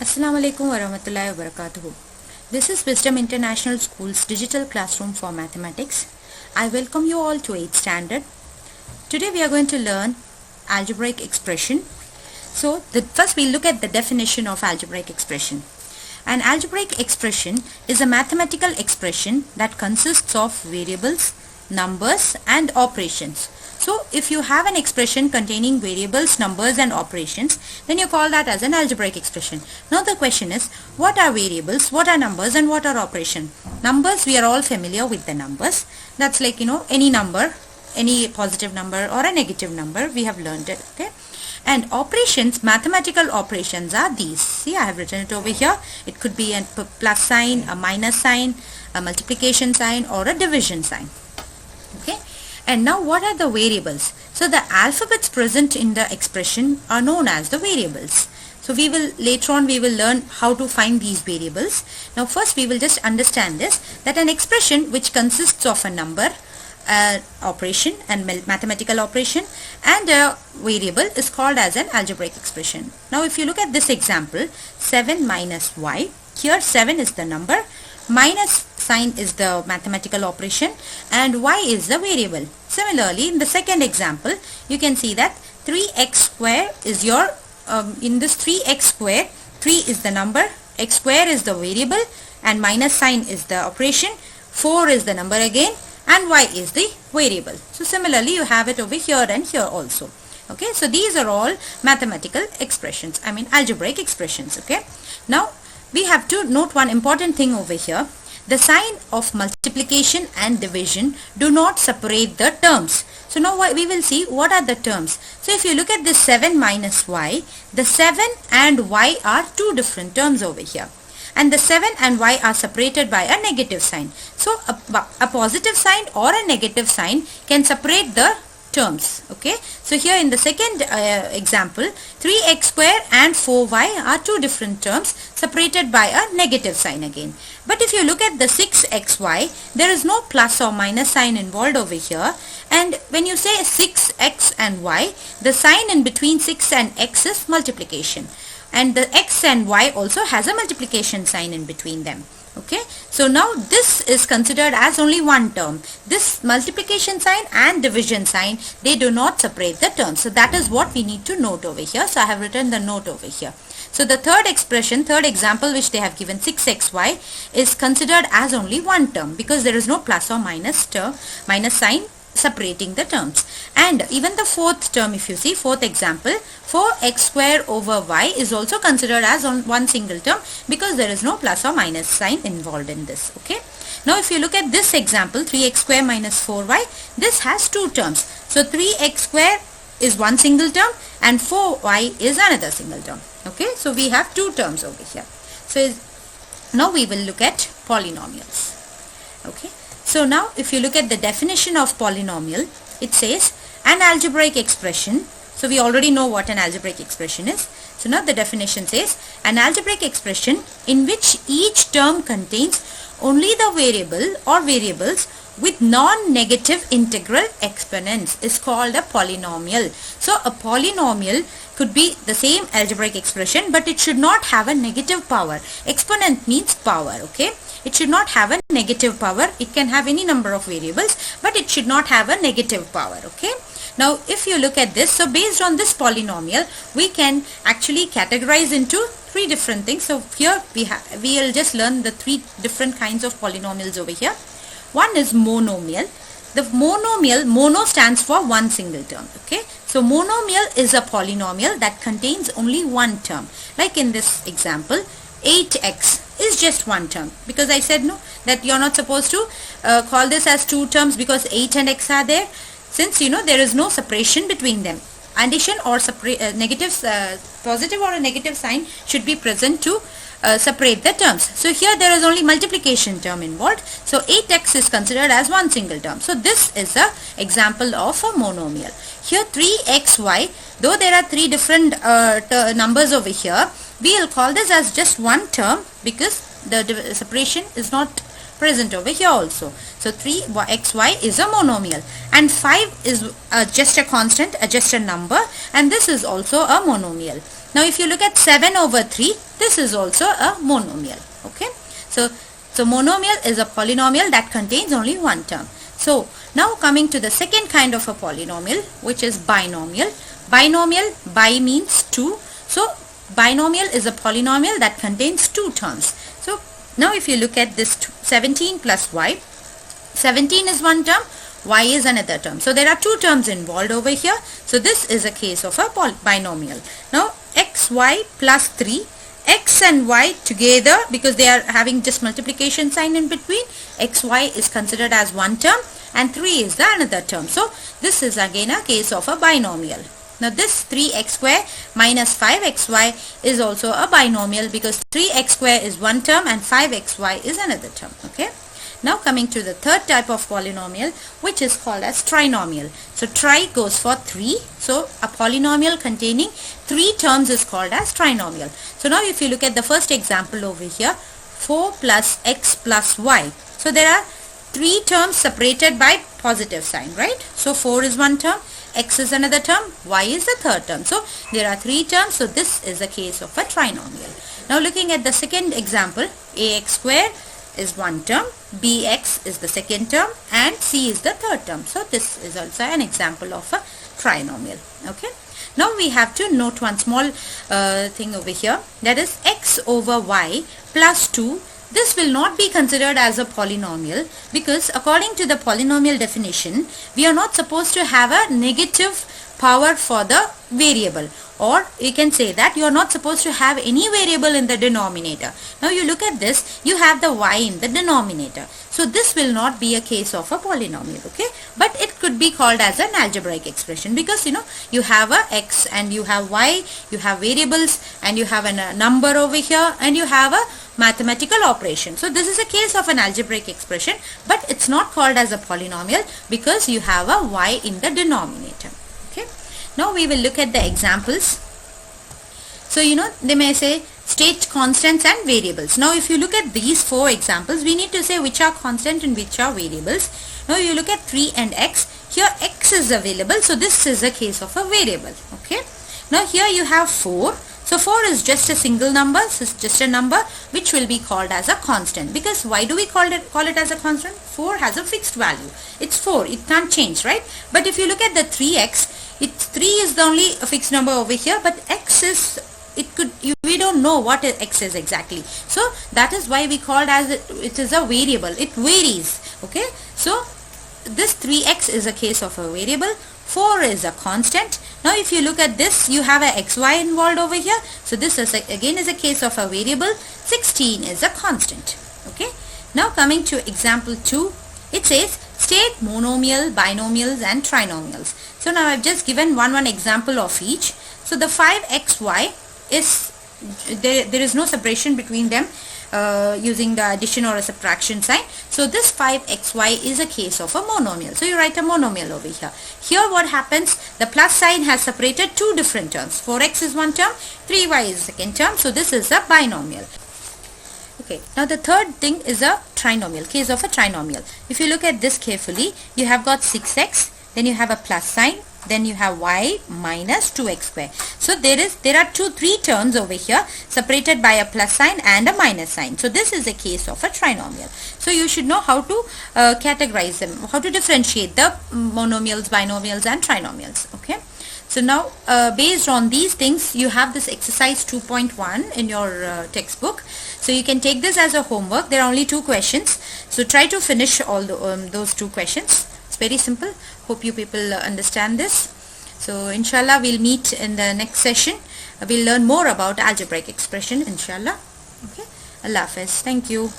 Assalamu alaikum warahmatullahi wabarakatuh. This is Wisdom International School's digital classroom for mathematics. I welcome you all to 8th standard. Today we are going to learn algebraic expression. So first we'll look at the definition of algebraic expression. An algebraic expression is a mathematical expression that consists of variables, numbers and operations. So if you have an expression containing variables, numbers and operations, then you call that as an algebraic expression. Now the question is, what are variables, what are numbers and what are operations? Numbers, we are all familiar with the numbers. That's like, any number, any positive number or a negative number, we have learned it, okay? And operations, mathematical operations are these. See, I have written it over here. It could be a plus sign, a minus sign, a multiplication sign or a division sign, okay? And now what are the variables? So the alphabets present in the expression are known as the variables. So later on we will learn how to find these variables. Now first we will just understand this, that an expression which consists of a number, operation and mathematical operation and a variable is called as an algebraic expression. Now if you look at this example, 7 minus y, here 7 is the number, minus sign is the mathematical operation and y is the variable. Similarly, in the second example, you can see that 3x square is your, in this 3x square, 3 is the number, x square is the variable and minus sign is the operation, 4 is the number again and y is the variable. So similarly, you have it over here and here also. Okay, so these are all mathematical expressions, algebraic expressions, okay. Now, we have to note one important thing over here. The sign of multiplication and division do not separate the terms. So now we will see what are the terms. So if you look at this 7 minus y, the 7 and y are two different terms over here. And the 7 and y are separated by a negative sign. So a positive sign or a negative sign can separate the terms, okay. So here in the second example, 3x square and 4y are two different terms separated by a negative sign again. But if you look at the 6xy, there is no plus or minus sign involved over here, and when you say 6x and y, the sign in between 6 and x is multiplication, and the x and y also has a multiplication sign in between them. Okay, so now this is considered as only one term. This multiplication sign and division sign, they do not separate the terms. So that is what we need to note over here. So I have written the note over here. So the third example which they have given, 6xy, is considered as only one term because there is no plus or minus sign separating the terms. And even the fourth term, if you see, fourth example, 4x square over y is also considered as one single term because there is no plus or minus sign involved in this, okay. Now if you look at this example, 3x square minus 4y, this has two terms. So 3x square is one single term and 4y is another single term, okay. So we have two terms over here. So now we will look at polynomials, okay. So now if you look at the definition of polynomial, it says an algebraic expression. So we already know what an algebraic expression is. So now the definition says an algebraic expression in which each term contains only the variable or variables with non-negative integral exponents is called a polynomial. So a polynomial could be the same algebraic expression, but it should not have a negative power. Exponent means power, okay. It should not have a negative power. It can have any number of variables, but it should not have a negative power, okay. Now if you look at this, so based on this polynomial, we can actually categorize into three different things. So here we will just learn the three different kinds of polynomials over here. One is monomial. The monomial, mono stands for one single term, okay. So monomial is a polynomial that contains only one term. Like in this example, 8x is just one term, because I said no, that you're not supposed to call this as two terms because 8 and x are there. Since there is no separation between them, addition or positive or a negative sign should be present to separate the terms. So here there is only multiplication term involved. So 8x is considered as one single term. So this is a example of a monomial. Here 3xy, though there are three different numbers over here, we will call this as just one term because the separation is not present over here also. So 3xy is a monomial, and 5 is just a constant, just a number, and this is also a monomial. Now if you look at 7 over 3, this is also a monomial. Okay, so monomial is a polynomial that contains only one term. So now coming to the second kind of a polynomial, which is binomial. Binomial, bi means two, so binomial is a polynomial that contains two terms. So now if you look at this 17 plus y, 17 is one term, y is another term. So there are two terms involved over here. So this is a case of a binomial. Now xy plus 3, x and y together, because they are having just multiplication sign in between, xy is considered as one term and 3 is the another term. So this is again a case of a binomial. Now this 3x square minus 5xy is also a binomial, because 3x square is one term and 5xy is another term. Okay. Now coming to the third type of polynomial, which is called as trinomial. So tri goes for 3. So a polynomial containing 3 terms is called as trinomial. So now if you look at the first example over here, 4 plus x plus y. So there are 3 terms separated by positive sign, right? So 4 is one term, x is another term, y is the third term. So there are 3 terms. So this is a case of a trinomial. Now looking at the second example, ax square is one term, bx is the second term, and c is the third term. So this is also an example of a trinomial. Okay. Now we have to note one small thing over here, that is x over y plus 2. This will not be considered as a polynomial, because according to the polynomial definition, we are not supposed to have a negative power for the variable, or you can say that you are not supposed to have any variable in the denominator. Now you look at this, you have the y in the denominator. So this will not be a case of a polynomial. Okay, but it could be called as an algebraic expression, because you have a x and you have y, you have variables and you have a number over here and you have a mathematical operation. So this is a case of an algebraic expression, but it's not called as a polynomial because you have a y in the denominator. Okay. Now we will look at the examples. So they may say state constants and variables. Now if you look at these 4 examples, we need to say which are constant and which are variables. Now you look at 3 and x. Here x is available, so this is a case of a variable. Okay. Now here you have 4. So 4 is just a single number, so it's just a number which will be called as a constant. Because why do we call it as a constant? 4 has a fixed value. It's 4, it can't change, right? But if you look at the 3x, 3 is the only fixed number over here, but x is, we don't know what x is exactly. So that is why we called as it is a variable. It varies. Okay. So this 3x is a case of a variable. 4 is a constant. Now if you look at this, you have a xy involved over here. So this is again is a case of a variable. 16 is a constant. Okay. Now coming to example 2, it says state monomial, binomials and trinomials. So now I've just given one example of each. So the 5xy is, there is no separation between them using the addition or a subtraction sign. So this 5xy is a case of a monomial. So you write a monomial over here. Here what happens, the plus sign has separated 2 different terms. 4x is one term, 3y is the second term. So this is a binomial. Okay, now the third thing is a trinomial, case of a trinomial. If you look at this carefully, you have got 6x, then you have a plus sign, then you have y minus 2x square. So there are 3 terms over here separated by a plus sign and a minus sign. So this is a case of a trinomial. So you should know how to categorize them, how to differentiate the monomials, binomials and trinomials. Okay. So now based on these things, you have this exercise 2.1 in your textbook. So you can take this as a homework. There are only 2 questions. So try to finish all those 2 questions. It's very simple. Hope you people understand this. So inshallah we'll meet in the next session. We'll learn more about algebraic expression inshallah. Okay. Allah Hafiz. Thank you.